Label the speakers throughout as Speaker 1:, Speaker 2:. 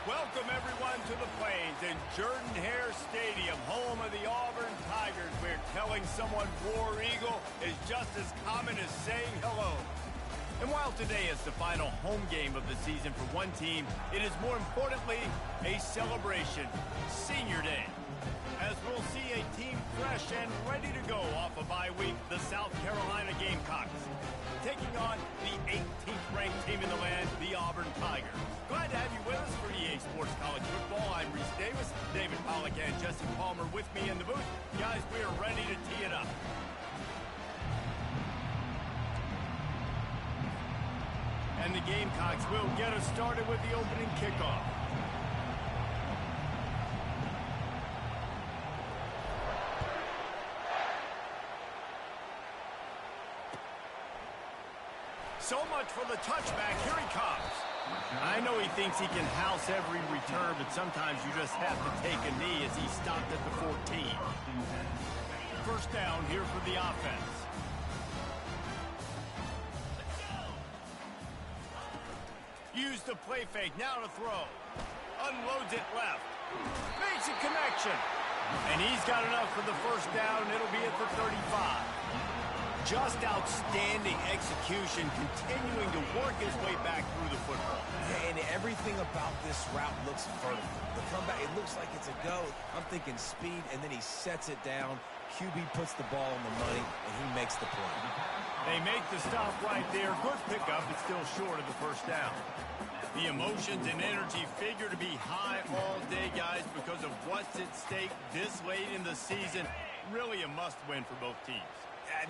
Speaker 1: Welcome, everyone, to the Plains and Jordan-Hare Stadium, home of the Auburn Tigers, where telling someone War Eagle is just as common as saying hello. And while today is the final home game of the season for one team, it is more importantly a celebration, Senior Day. As we'll see a team fresh and ready to go off a bye week, the South Carolina Gamecocks, taking on the 18th ranked team in the land, the Auburn Tigers. Glad to have you with us for EA Sports College Football. I'm Reese Davis, David Pollack and Jesse Palmer with me in the booth. Guys, we are ready to tee it up. And the Gamecocks will get us started with the opening kickoff. So much for the touchback. Here he comes. I know he thinks he can house every return, but sometimes you just have to take a knee as he stopped at the 14. First down here for the offense. Use the play fake. Now to throw. Unloads it left. Makes a connection. And he's got enough for the first down. It'll be at the 35. Just outstanding execution, continuing to work his way back through the football.
Speaker 2: Yeah, and everything about this route looks vertical. The comeback, it looks like it's a go. I'm thinking speed, and then he sets it down. QB puts the ball on the money, and he makes the play.
Speaker 1: They make the stop right there. Good pickup, but still short of the first down. The emotions and energy figure to be high all day, guys, because of what's at stake this late in the season. Really a must-win for both teams.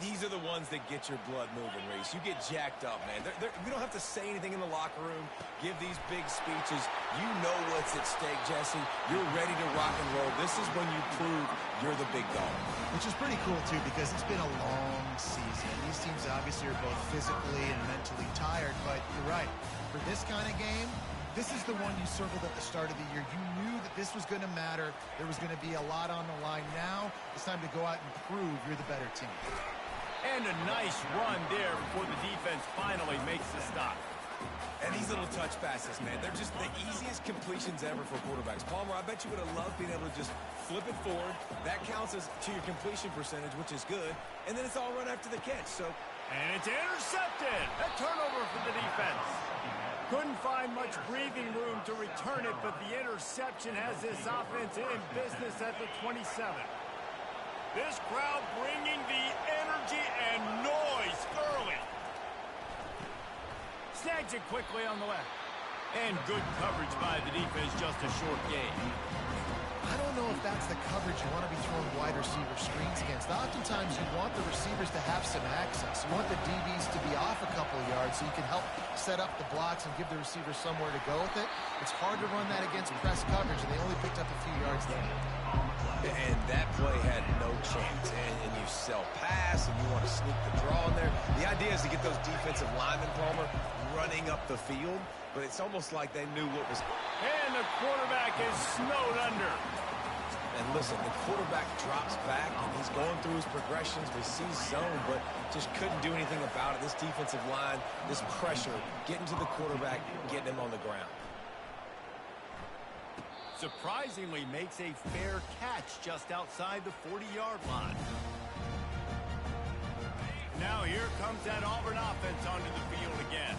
Speaker 2: These are the ones that get your blood moving, Reese. You get jacked up, man. You don't have to say anything in the locker room, give these big speeches. You know what's at stake, Jesse. You're ready to rock and roll. This is when you prove you're the big dog.
Speaker 3: Which is pretty cool, too, because it's been a long season. These teams obviously are both physically and mentally tired, but you're right. For this kind of game, this is the one you circled at the start of the year. You knew that this was going to matter. There was going to be a lot on the line. Now it's time to go out and prove you're the better team.
Speaker 1: And a nice run there before the defense finally makes the stop.
Speaker 2: And these little touch passes, man, they're just the easiest completions ever for quarterbacks. Palmer, I bet you would have loved being able to just flip it forward. That counts as to your completion percentage, which is good. And then it's all run after the catch.
Speaker 1: And it's intercepted. A turnover for the defense. Couldn't find much breathing room to return it, but the interception has this offense in business at the 27. This crowd bringing the energy and noise early. Snags it quickly on the left. And good coverage by the defense, just a short gain.
Speaker 3: I don't know if that's the coverage you want to be throwing wide receiver screens against. Oftentimes you want the receivers to have some access. You want the DBs to be off a couple of yards so you can help set up the blocks and give the receivers somewhere to go with it. It's hard to run that against press coverage, and they only picked up a few yards there.
Speaker 2: And that play had no chance. And you sell pass, and you want to sneak the draw in there. The idea is to get those defensive linemen, Palmer, running up the field. But it's almost like they knew what was...
Speaker 1: And the quarterback is snowed under.
Speaker 2: And listen, the quarterback drops back, and he's going through his progressions. We see zone, but just couldn't do anything about it. This defensive line, this pressure, getting to the quarterback, getting him on the ground.
Speaker 1: Surprisingly makes a fair catch just outside the 40-yard line. Now here comes that Auburn offense onto the field again.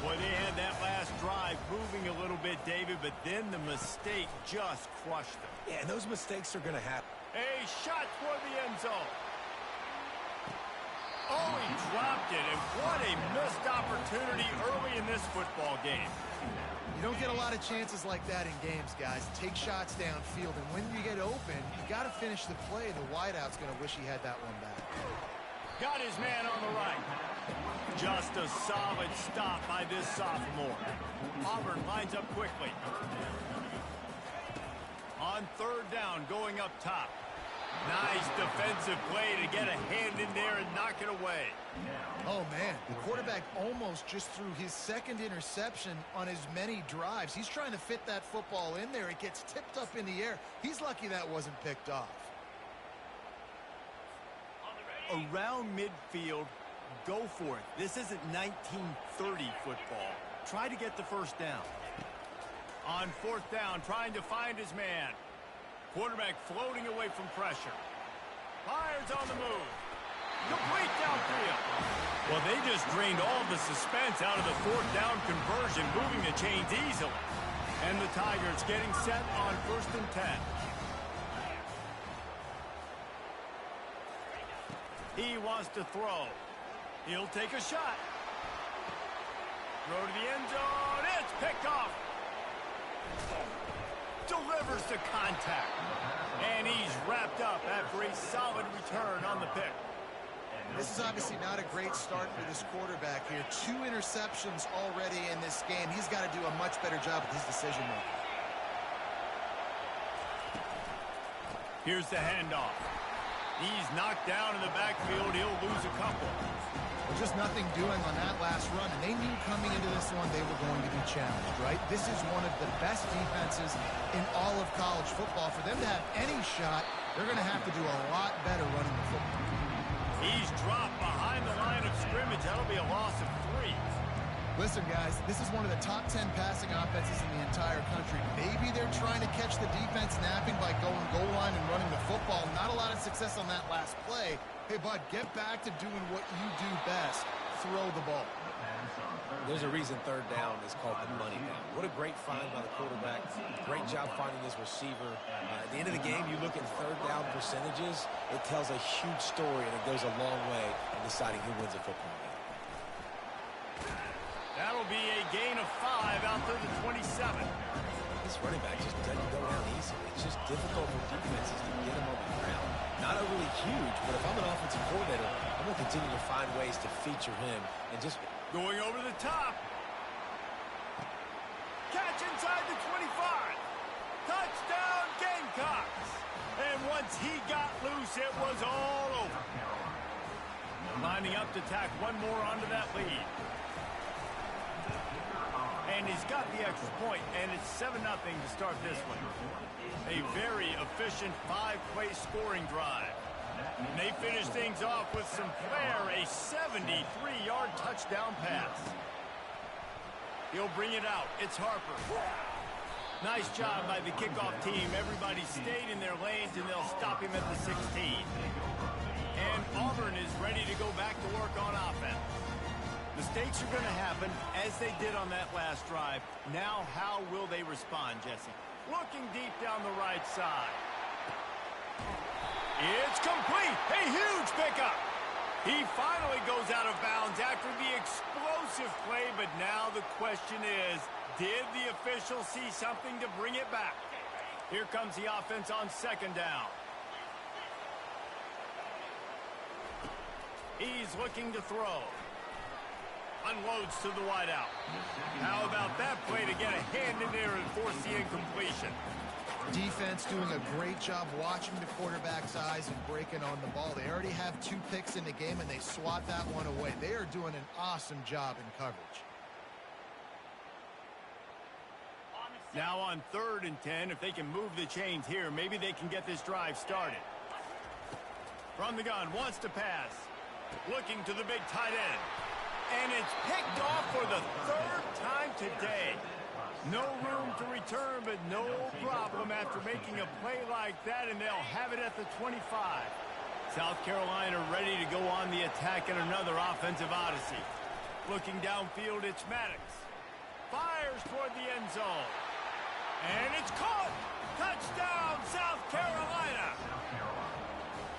Speaker 1: Boy, they had that last drive moving a little bit, David, but then the mistake just crushed them.
Speaker 2: Yeah, and those mistakes are going to happen.
Speaker 1: A shot for the end zone. Oh, he dropped it, and what a missed opportunity early in this football game.
Speaker 3: You don't get a lot of chances like that in games, guys. Take shots downfield, and when you get open, you got to finish the play. The wideout's going to wish he had that one back.
Speaker 1: Got his man on the right. Just a solid stop by this sophomore. Auburn lines up quickly. On third down, going up top. Nice defensive play to get a hand in there and knock it away.
Speaker 3: Oh, man, the quarterback almost just threw his second interception on as many drives. He's trying to fit that football in there. It gets tipped up in the air. He's lucky that wasn't picked off.
Speaker 1: Around midfield, go for it. This isn't 1930 football. Try to get the first down. On fourth down, trying to find his man. Quarterback floating away from pressure. Fires on the move. Complete downfield. Well, they just drained all the suspense out of the fourth down conversion, moving the chains easily. And the Tigers getting set on 1st and 10. He wants to throw. He'll take a shot. Throw to the end zone. It's picked off. Delivers the contact. And he's wrapped up after a solid return on the pick.
Speaker 3: This is obviously not a great start for this quarterback here. 2 interceptions already in this game. He's got to do a much better job with his decision making.
Speaker 1: Here's the handoff. He's knocked down in the backfield. He'll lose a couple.
Speaker 3: Well, just nothing doing on that last run, and they knew coming into this one they were going to be challenged, right? This is one of the best defenses in all of college football. For them to have any shot, they're going to have to do a lot better running the football.
Speaker 1: He's dropped behind the line of scrimmage. That'll be a loss of 3.
Speaker 3: Listen, guys, this is one of the top 10 passing offenses in the entire country. Maybe they're trying to catch the defense napping by going goal line and running the football. Not a lot of success on that last play. Hey, bud, get back to doing what you do best. Throw the ball.
Speaker 2: There's a reason 3rd down is called the money down. What a great find by the quarterback. Great job finding his receiver. At the end of the game, you look at 3rd down percentages. It tells a huge story, and it goes a long way in deciding who wins a football game.
Speaker 1: That'll be a gain of 5 out to the 27.
Speaker 2: This running back just doesn't go down easily. It's just difficult for defenses to get him on the ground. Not overly huge, but if I'm an offensive coordinator, I'm going to continue to find ways to feature him and just...
Speaker 1: Going over the top. Catch inside the 25. Touchdown, Gamecocks. And once he got loose, it was all over. Lining up to tack one more onto that lead. And he's got the extra point, and it's 7-0 to start this one. A very efficient 5-play scoring drive. And they finish things off with some flair, a 73-yard touchdown pass. He'll bring it out. It's Harper. Nice job by the kickoff team. Everybody stayed in their lanes, and they'll stop him at the 16. And Auburn is ready to go back to work on offense. Mistakes are going to happen, as they did on that last drive. Now, how will they respond, Jesse? Looking deep down the right side. It's complete. A huge pickup. He finally goes out of bounds after the explosive play, but now the question is, did the official see something to bring it back? Here comes the offense on 2nd down. He's looking to throw. Unloads to the wideout. How about that play to get a hand in there and force the incompletion?
Speaker 3: Defense doing a great job watching the quarterback's eyes and breaking on the ball. They already have 2 picks in the game, and they swat that one away. They are doing an awesome job in coverage.
Speaker 1: Now on 3rd and 10, if they can move the chains here, maybe they can get this drive started. From the gun, wants to pass. Looking to the big tight end. And it's picked off for the 3rd time today. No room to return, but no problem after making a play like that, and they'll have it at the 25. South Carolina ready to go on the attack in another offensive odyssey. Looking downfield, it's Maddox. Fires toward the end zone. And it's caught! Touchdown, South Carolina!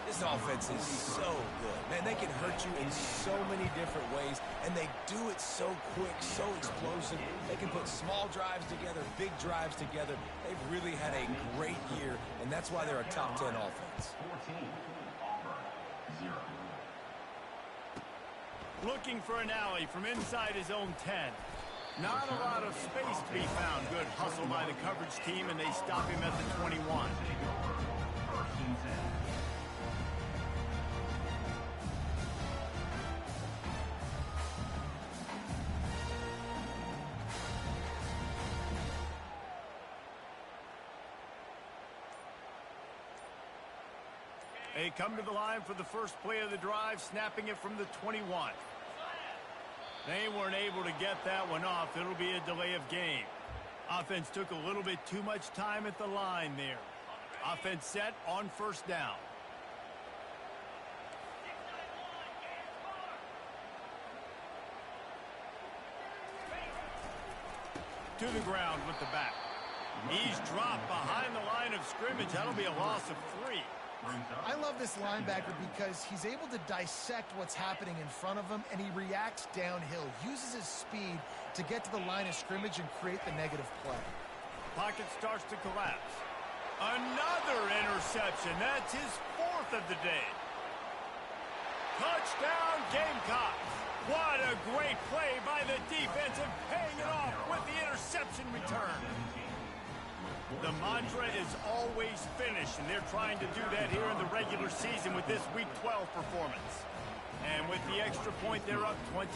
Speaker 2: This offense is so good. Man, they can hurt you in so many different ways, and they do it so quick, so explosive. They can put small drives together, big drives together. They've really had a great year, and that's why they're a top 10 offense.
Speaker 1: Looking for an alley from inside his own 10. Not a lot of space to be found. Good hustle by the coverage team, and they stop him at the 21. They come to the line for the first play of the drive, snapping it from the 21. They weren't able to get that one off. It'll be a delay of game. Offense took a little bit too much time at the line there. Offense set on first down. To the ground with the back. He's dropped behind the line of scrimmage. That'll be a loss of 3.
Speaker 3: I love this linebacker because he's able to dissect what's happening in front of him, and he reacts downhill, uses his speed to get to the line of scrimmage and create the negative play.
Speaker 1: Pocket starts to collapse. Another interception. That's his 4th of the day. Touchdown, Gamecocks. What a great play by the defense and paying it off with the interception return. The mantra is always finish, and they're trying to do that here in the regular season with this Week 12 performance. And with the extra point, they're up 21-0.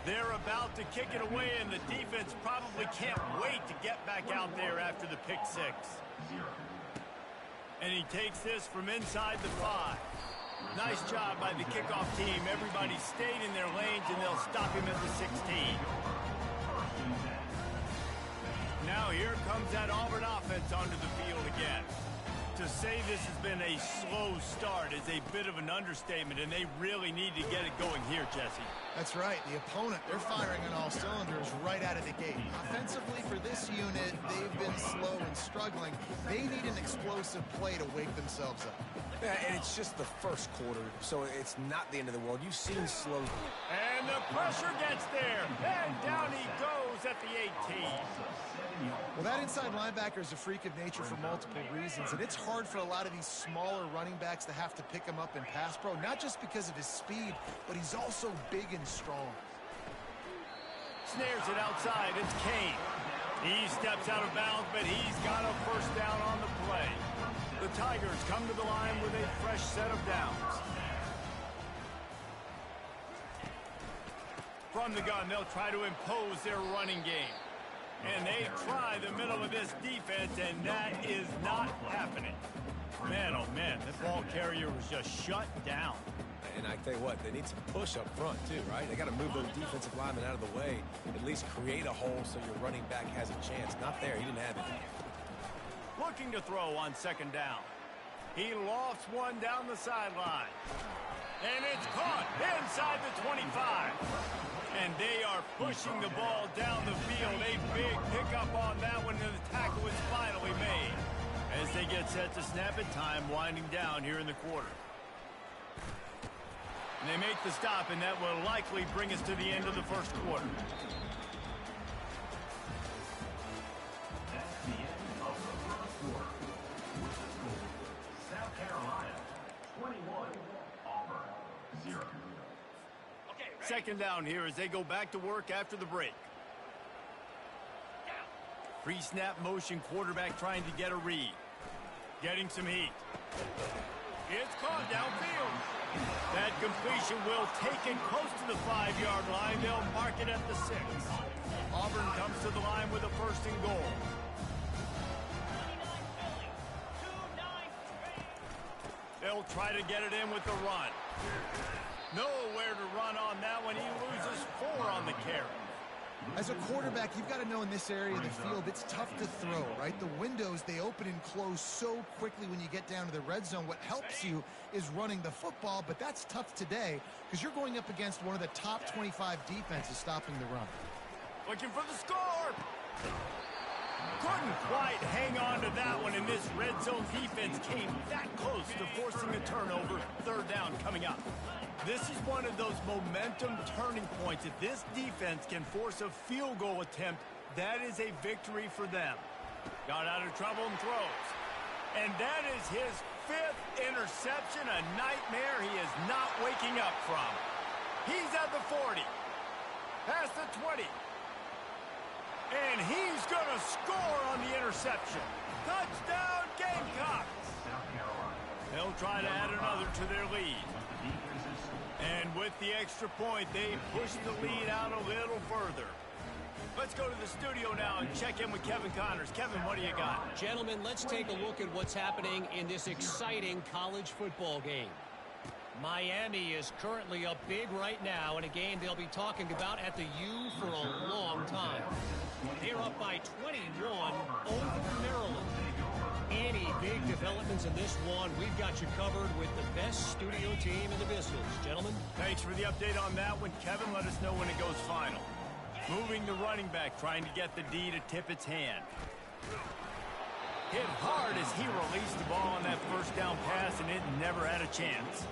Speaker 1: They're about to kick it away, and the defense probably can't wait to get back out there after the pick 6. And he takes this from inside the 5. Nice job by the kickoff team. Everybody stayed in their lanes, and they'll stop him at the 16. Now here comes that Auburn offense onto the field again. To say this has been a slow start is a bit of an understatement, and they really need to get it going here, Jesse.
Speaker 3: That's right. The opponent, they're firing on all cylinders right out of the gate. Offensively, for this unit, they've been slow and struggling. They need an explosive play to wake themselves up.
Speaker 2: Yeah, and it's just the first quarter, so it's not the end of the world. You've seen slow.
Speaker 1: And the pressure gets there, and down he goes at the 18.
Speaker 3: Well, that inside linebacker is a freak of nature for multiple reasons, and it's hard for a lot of these smaller running backs to have to pick him up in pass pro, not just because of his speed, but he's also big and strong.
Speaker 1: Snares it outside. It's Kane. He steps out of bounds, but he's got a first down on the play. The Tigers come to the line with a fresh set of downs. From the gun, they'll try to impose their running game. And they try the middle of this defense, and that is not happening. Man, oh man, that ball carrier was just shut down.
Speaker 2: And I tell you what, they need some push up front too, right? They got to move those defensive linemen out of the way, at least create a hole so your running back has a chance. Not there, he didn't have it.
Speaker 1: Looking to throw on second down. He lofts one down the sideline. And it's caught inside the 25. And they are pushing the ball down the field. A big pickup on that one, and the tackle was finally made. As they get set to snap it, time winding down here in the quarter. And they make the stop, and that will likely bring us to the end of the first quarter.
Speaker 4: That's the end of the first quarter. With the score, South Carolina 21, Auburn 0.
Speaker 1: Second down here as they go back to work after the break. Pre-snap motion, quarterback trying to get a read. Getting some heat. It's caught downfield. That completion will take it close to the 5-yard line. They'll mark it at the 6. Auburn comes to the line with a first and goal. They'll try to get it in with the run. Nowhere to run on that one. He loses 4 on the carry.
Speaker 3: As a quarterback, you've got to know in this area of the field, it's tough to throw, right? The windows, they open and close so quickly when you get down to the red zone. What helps you is running the football, but that's tough today because you're going up against one of the top 25 defenses stopping the run.
Speaker 1: Looking for the score. Couldn't quite hang on to that one, and this red zone defense came that close to forcing a turnover. Third down coming up. This is one of those momentum turning points. If this defense can force a field goal attempt, that is a victory for them. Got out of trouble and throws. And that is his 5th interception, a nightmare he is not waking up from. He's at the 40, past the 20. And he's going to score on the interception. Touchdown, Gamecocks! They'll try to add another to their lead. And with the extra point, they push the lead out a little further. Let's go to the studio now and check in with Kevin Connors. Kevin, what do you got?
Speaker 5: Gentlemen, let's take a look at what's happening in this exciting college football game. Miami is currently up big right now in a game they'll be talking about at the U for a long time. They're up by 21 over Maryland. Any big developments in this one, we've got you covered with the best studio team in the business. Gentlemen.
Speaker 1: Thanks for the update on that one, Kevin. Let us know when it goes final. Moving the running back, trying to get the D to tip its hand. Hit hard as he released the ball on that first down pass, and it never had a chance.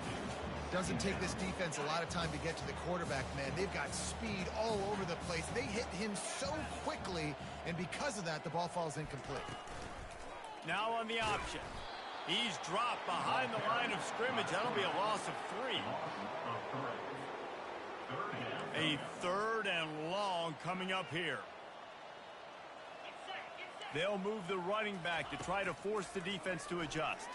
Speaker 3: Doesn't take this defense a lot of time to get to the quarterback, man. They've got speed all over the place. They hit him so quickly, and because of that, the ball falls incomplete.
Speaker 1: Now on the option. He's dropped behind the line of scrimmage. That'll be a loss of 3. A 3rd and long coming up here. They'll move the running back to try to force the defense to adjust.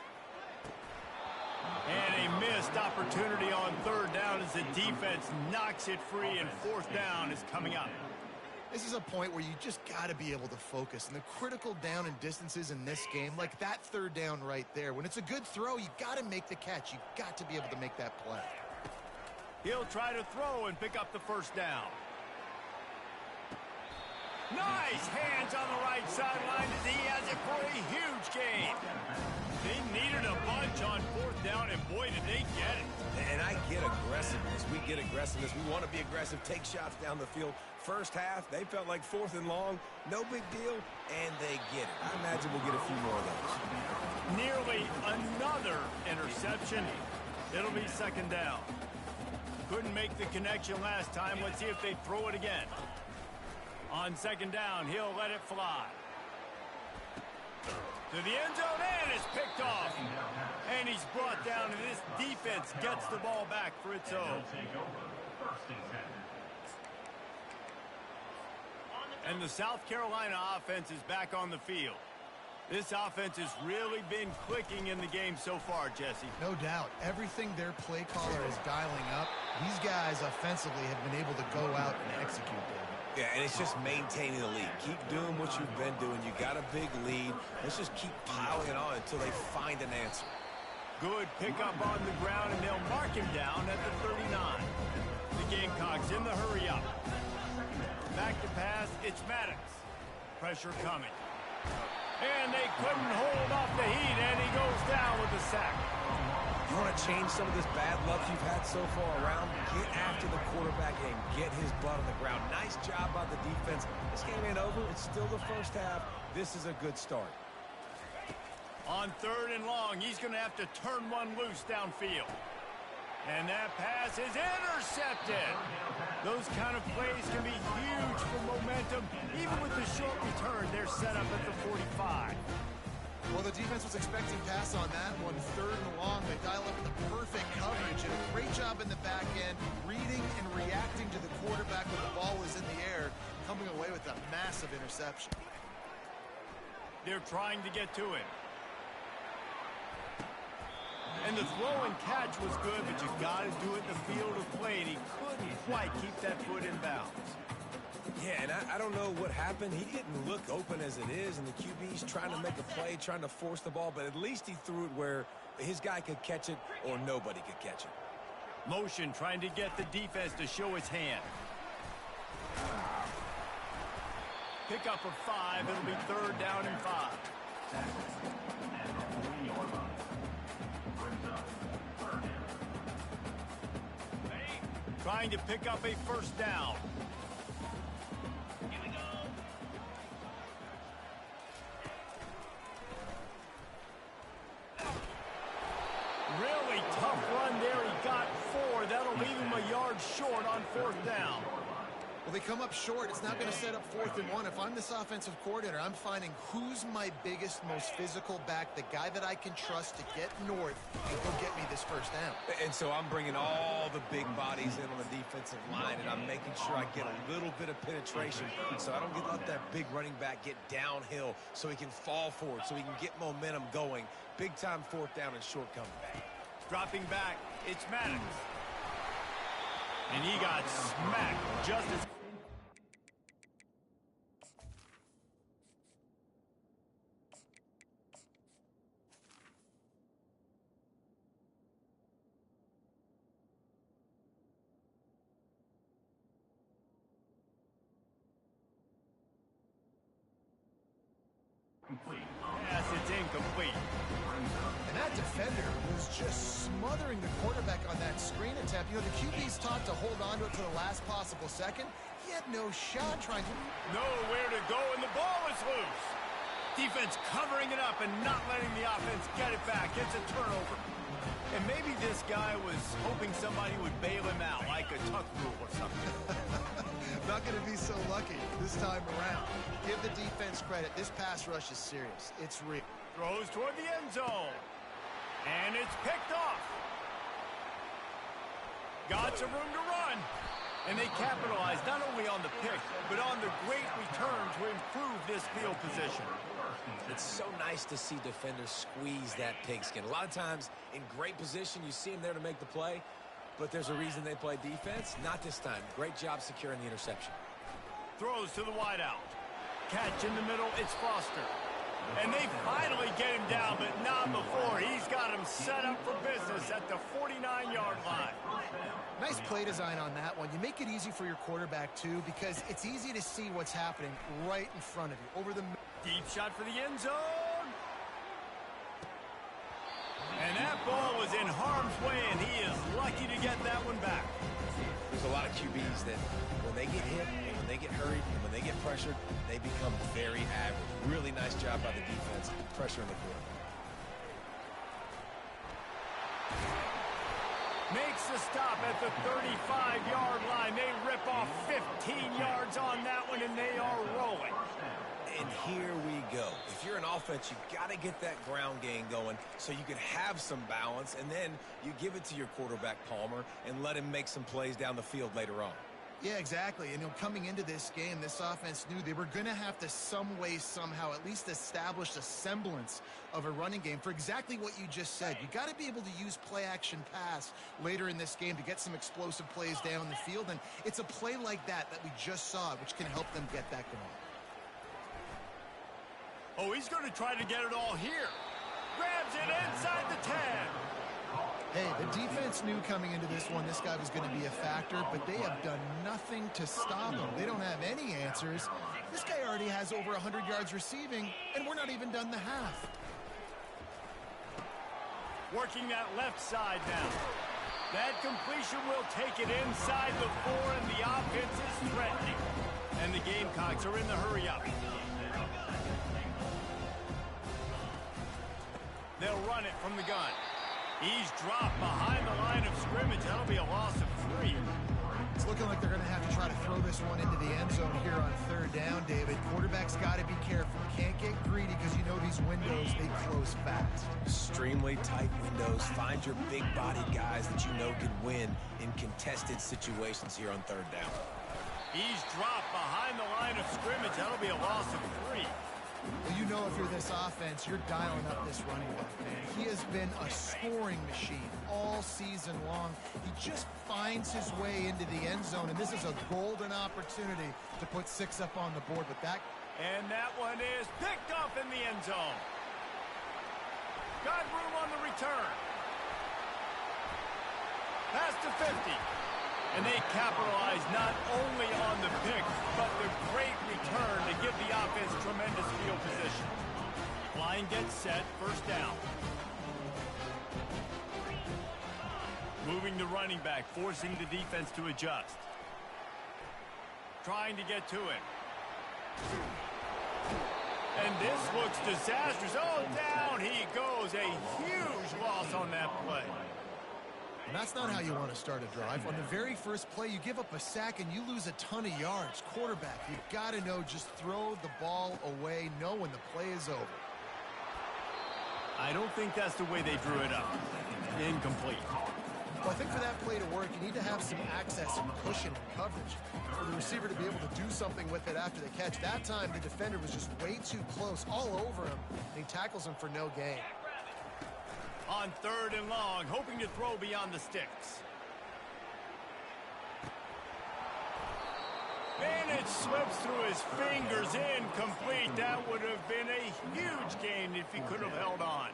Speaker 1: And a missed opportunity on 3rd down as the defense knocks it free, and 4th down is coming up.
Speaker 3: This is a point where you just got to be able to focus. And the critical down and distances in this game, like that 3rd down right there, when it's a good throw, you got to make the catch. You got to be able to make that play.
Speaker 1: He'll try to throw and pick up the 1st down. Nice hands on the right sideline as he has it for a huge gain. They needed a bunch on 4th down, and boy, did they get it.
Speaker 2: And I get aggressiveness. We get aggressiveness. We want to be aggressive, take shots down the field. First half, they felt like 4th and long. No big deal, and they get it. I imagine we'll get a few more of those.
Speaker 1: Nearly another interception. It'll be 2nd down. Couldn't make the connection last time. Let's see if they throw it again. On 2nd down, he'll let it fly. To the end zone, and it's picked off. And he's brought down, and this defense gets the ball back for its own. And the South Carolina offense is back on the field. This offense has really been clicking in the game so far, Jesse.
Speaker 3: No doubt. Everything their play caller is dialing up, these guys offensively have been able to go out and execute there.
Speaker 2: Yeah, and it's just maintaining the lead. Keep doing what you've been doing. You got a big lead. Let's just keep piling it on until they find an answer.
Speaker 1: Good pickup on the ground, and they'll mark him down at the 39. The Gamecocks in the hurry up. Back to pass, it's Maddox. Pressure coming. And they couldn't hold off the heat, and he goes down with a sack.
Speaker 2: You want to change some of this bad luck you've had so far around? Get after the quarterback and get his butt on the ground. Nice job by the defense. This game ain't over. It's still the first half. This is a good start.
Speaker 1: On 3rd and long, he's going to have to turn one loose downfield. And that pass is intercepted. Those kind of plays can be huge for momentum. Even with the short return, they're set up at the 45.
Speaker 3: Well, the defense was expecting pass on that one. 3rd and long, they dial up the perfect coverage. And a great job in the back end, reading and reacting to the quarterback when the ball was in the air, coming away with a massive interception.
Speaker 1: They're trying to get to him. And the throw and catch was good, but you got to do it in the field of play, and he couldn't quite keep that foot in bounds.
Speaker 2: Yeah, and I don't know what happened. He didn't look open as it is, and the QB's trying to make a play, trying to force the ball, but at least he threw it where his guy could catch it or nobody could catch it.
Speaker 1: Motion trying to get the defense to show his hand. Pick up of 5. It'll be 3rd down and 5. Trying to pick up a 1st down. Really tough run there. He got 4. That'll leave him a yard short on 4th down.
Speaker 3: Well, they come up short. It's not going to set up 4th and 1. If I'm this offensive coordinator, I'm finding who's my biggest, most physical back, the guy that I can trust to get north and go get me this 1st down.
Speaker 2: And so I'm bringing all the big bodies in on the defensive line, and I'm making sure I get a little bit of penetration so I don't let that big running back get downhill so he can fall forward, so he can get momentum going. Big-time 4th down and short coming.
Speaker 1: Dropping back, it's Maddox. And he got smacked just as...
Speaker 4: Complete.
Speaker 1: Yes, it's incomplete.
Speaker 3: And that defender was just smothering the quarterback on that screen attempt. You know, the QB's taught to hold on to it to the last possible second. He had no shot trying to...
Speaker 1: Nowhere to go, and the ball is loose. Defense covering it up and not letting the offense get it back. It's a turnover. And maybe this guy was hoping somebody would bail him out, like a tuck rule or something.
Speaker 3: Not going to be so lucky this time around. Give the defense credit. This pass rush is serious. It's real.
Speaker 1: Throws toward the end zone. And it's picked off. Got some room to run. And they capitalize not only on the pick, but on the great return to improve this field position.
Speaker 2: It's so nice to see defenders squeeze that pigskin. A lot of times in great position, you see them there to make the play, but there's a reason they play defense. Not this time. Great job securing the interception.
Speaker 1: Throws to the wideout. Catch in the middle, it's Foster. And they finally get him down, but not before. He's got him set up for business at the 49-yard line.
Speaker 3: Nice play design on that one. You make it easy for your quarterback, too, because it's easy to see what's happening right in front of you. Over the...
Speaker 1: Deep shot for the end zone. And that ball was in harm's way, and he is lucky to get that one back.
Speaker 2: There's a lot of QBs that when they get hit, when they get hurried, and when they get pressured, they become very average. Really nice job by the defense, pressuring the quarterback.
Speaker 1: Makes the stop at the 35-yard line. They rip off 15 yards on that one, and they are rolling.
Speaker 2: And here we go. If you're an offense, you've got to get that ground game going so you can have some balance, and then you give it to your quarterback, Palmer, and let him make some plays down the field later on.
Speaker 3: Yeah, exactly. And, you know, coming into this game, this offense knew they were going to have to some way, somehow, at least establish a semblance of a running game for exactly what you just said. You got to be able to use play-action pass later in this game to get some explosive plays down the field, and it's a play like that we just saw, which can help them get that going.
Speaker 1: Oh, he's going to try to get it all here. Grabs it inside the 10.
Speaker 3: Hey, the defense knew coming into this one this guy was going to be a factor, but they have done nothing to stop him. They don't have any answers. This guy already has over 100 yards receiving, and we're not even done the half.
Speaker 1: Working that left side now. That completion will take it inside the 4, and the offense is threatening. And the Gamecocks are in the hurry-up. They'll run it from the gun. He's dropped behind the line of scrimmage. That'll be a loss of 3.
Speaker 3: It's looking like they're going to have to try to throw this one into the end zone here on third down, David. Quarterback's got to be careful. Can't get greedy because you know these windows, they close fast.
Speaker 2: Extremely tight windows. Find your big-bodied guys that you know can win in contested situations here on third down.
Speaker 1: He's dropped behind the line of scrimmage. That'll be a loss of 3.
Speaker 3: Well, you know if you're this offense, you're dialing up this running back, man. He has been a scoring machine all season long. He just finds his way into the end zone, and this is a golden opportunity to put 6 up on the board. But that...
Speaker 1: And that one is picked up in the end zone. Got room on the return. Pass to 50. And they capitalize not only on the pick, but the great return to give the offense tremendous field position. Line gets set, first down. Moving the running back, forcing the defense to adjust. Trying to get to him. And this looks disastrous. Oh, down he goes. A huge loss on that play.
Speaker 3: And that's not how you want to start a drive. On the very first play, you give up a sack and you lose a ton of yards. Quarterback, you've got to know, just throw the ball away, know when the play is over.
Speaker 1: I don't think that's the way they drew it up. Incomplete.
Speaker 3: Well, I think for that play to work, you need to have some access and cushion and coverage for the receiver to be able to do something with it after the catch. That time, the defender was just way too close, all over him, and he tackles him for no gain.
Speaker 1: On third and long, hoping to throw beyond the sticks. And it slips through his fingers, incomplete. That would have been a huge gain if he could have held on.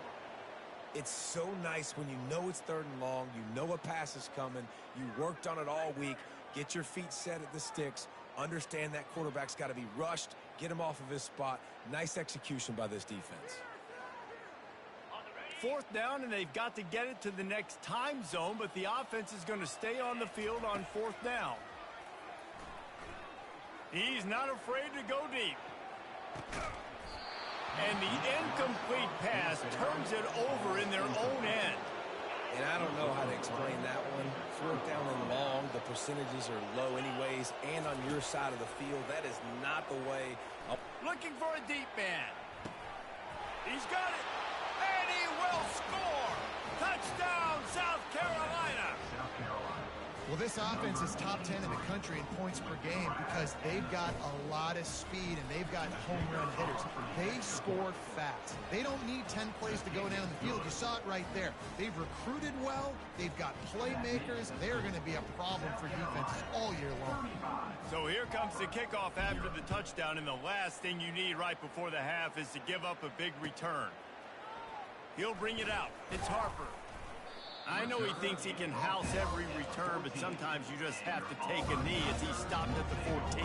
Speaker 2: It's so nice when you know it's third and long, you know a pass is coming, you worked on it all week, get your feet set at the sticks, understand that quarterback's got to be rushed, get him off of his spot. Nice execution by this defense.
Speaker 1: Fourth down, and they've got to get it to the next time zone, but the offense is going to stay on the field on fourth down. He's not afraid to go deep. And the incomplete pass turns it over in their own end.
Speaker 2: And I don't know how to explain that one. Fourth down and long, the percentages are low anyways, and on your side of the field, that is not the way.
Speaker 1: Looking for a deep man. He's got it, and he will score. Touchdown, South Carolina.
Speaker 4: South Carolina.
Speaker 3: Well, this offense is top 10 in the country in points per game because they've got a lot of speed and they've got home run hitters. They score fast. They don't need 10 plays to go down the field. You saw it right there. They've recruited well. They've got playmakers. They're going to be a problem for defenses all year long.
Speaker 1: So here comes the kickoff after the touchdown, and the last thing you need right before the half is to give up a big return. He'll bring it out. It's Harper. I know he thinks he can house every return, but sometimes you just have to take a knee as he stopped at the 14.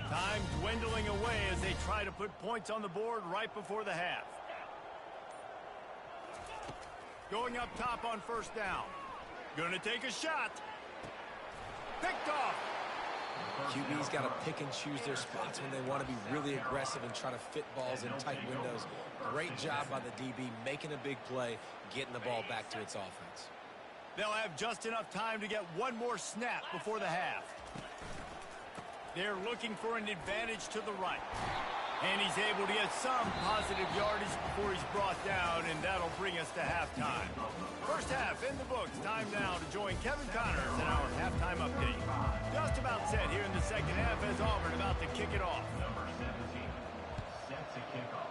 Speaker 1: Time dwindling away as they try to put points on the board right before the half. Going up top on first down. Gonna take a shot. Picked off.
Speaker 2: QB's got to pick and choose their spots when they want to be really aggressive and try to fit balls in tight windows. Great job by the DB making a big play, getting the ball back to its offense.
Speaker 1: They'll have just enough time to get one more snap before the half. They're looking for an advantage to the right. And he's able to get some positive yardage before he's brought down, and that'll bring us to halftime. First half in the books. Time now to join Kevin Connors in our halftime update. Just about set here in the second half as Auburn about to kick it off.
Speaker 4: Number 17 set to kick off.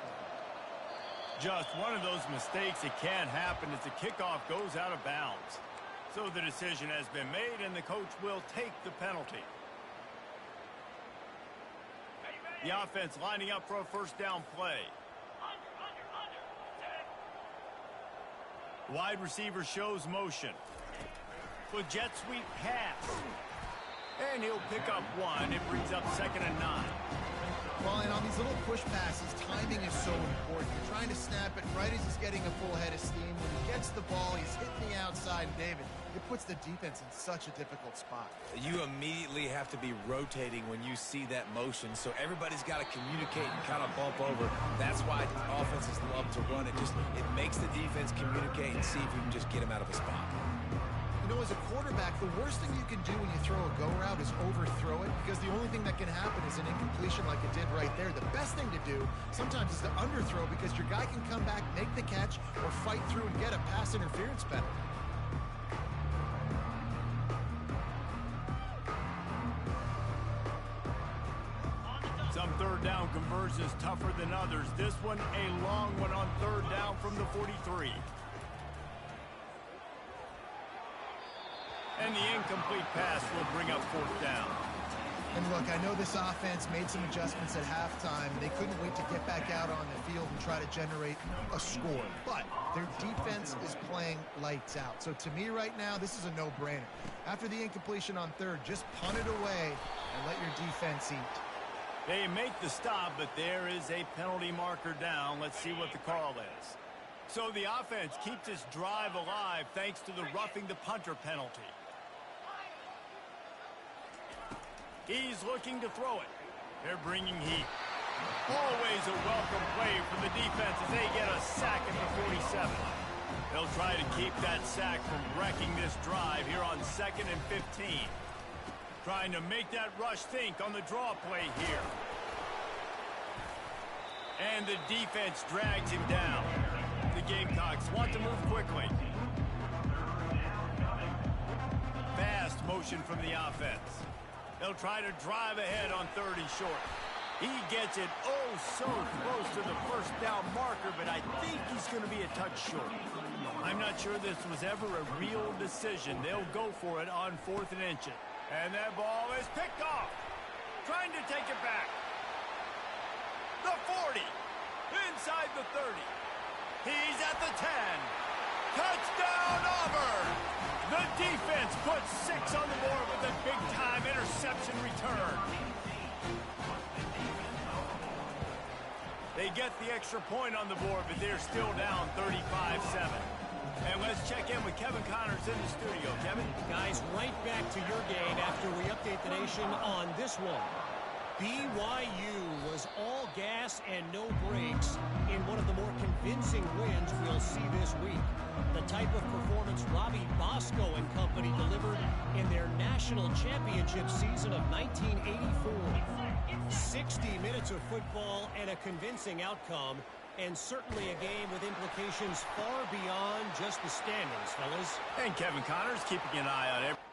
Speaker 1: Just one of those mistakes that can happen as the kickoff goes out of bounds. So the decision has been made, and the coach will take the penalty. The offense lining up for a first down play. Wide receiver shows motion. With jet sweep pass. And he'll pick up one. It brings up 2nd and 9.
Speaker 3: Well, and on these little push passes, timing is so important. You're trying to snap it right as he's getting a full head of steam. When he gets the ball, he's hitting the outside, David. It puts the defense in such a difficult spot.
Speaker 2: You immediately have to be rotating when you see that motion, so everybody's got to communicate and kind of bump over. That's why offenses love to run it. It makes the defense communicate and see if you can just get him out of a spot.
Speaker 3: You know, as a quarterback, the worst thing you can do when you throw a go route is overthrow it, because the only thing that can happen is an incompletion like it did right there. The best thing to do sometimes is to underthrow, because your guy can come back, make the catch, or fight through and get a pass interference penalty.
Speaker 1: Some third down conversions tougher than others. This one a long one on third down from the 43. And the incomplete pass will bring up fourth down.
Speaker 3: And look, I know this offense made some adjustments at halftime. They couldn't wait to get back out on the field and try to generate a score. But their defense is playing lights out. So to me right now, this is a no-brainer. After the incompletion on third, just punt it away and let your defense eat.
Speaker 1: They make the stop, but there is a penalty marker down. Let's see what the call is. So the offense keeps its drive alive thanks to the roughing the punter penalty. He's looking to throw it. They're bringing heat. Always a welcome play for the defense as they get a sack at the 47. They'll try to keep that sack from wrecking this drive here on 2nd and 15. Trying to make that rush think on the draw play here. And the defense drags him down. The Gamecocks want to move quickly. Fast motion from the offense. They'll try to drive ahead on 30 short. He gets it oh so close to the first down marker, but I think he's going to be a touch short. I'm not sure this was ever a real decision. They'll go for it on 4th and inches. And that ball is picked off. Trying to take it back. The 40. Inside the 30. He's at the 10. Touchdown, Auburn! The defense puts 6 on the board with a big-time interception return. They get the extra point on the board, but they're still down 35-7. And let's check in with Kevin Connors in the studio. Kevin?
Speaker 5: Guys, right back to your game after we update the nation on this one. BYU was all gas and no brakes in one of the more convincing wins we'll see this week. The type of performance Robbie Bosco and company delivered in their national championship season of 1984. 60 minutes of football and a convincing outcome, and certainly a game with implications far beyond just the standings, fellas.
Speaker 1: And Kevin Connors keeping an eye on every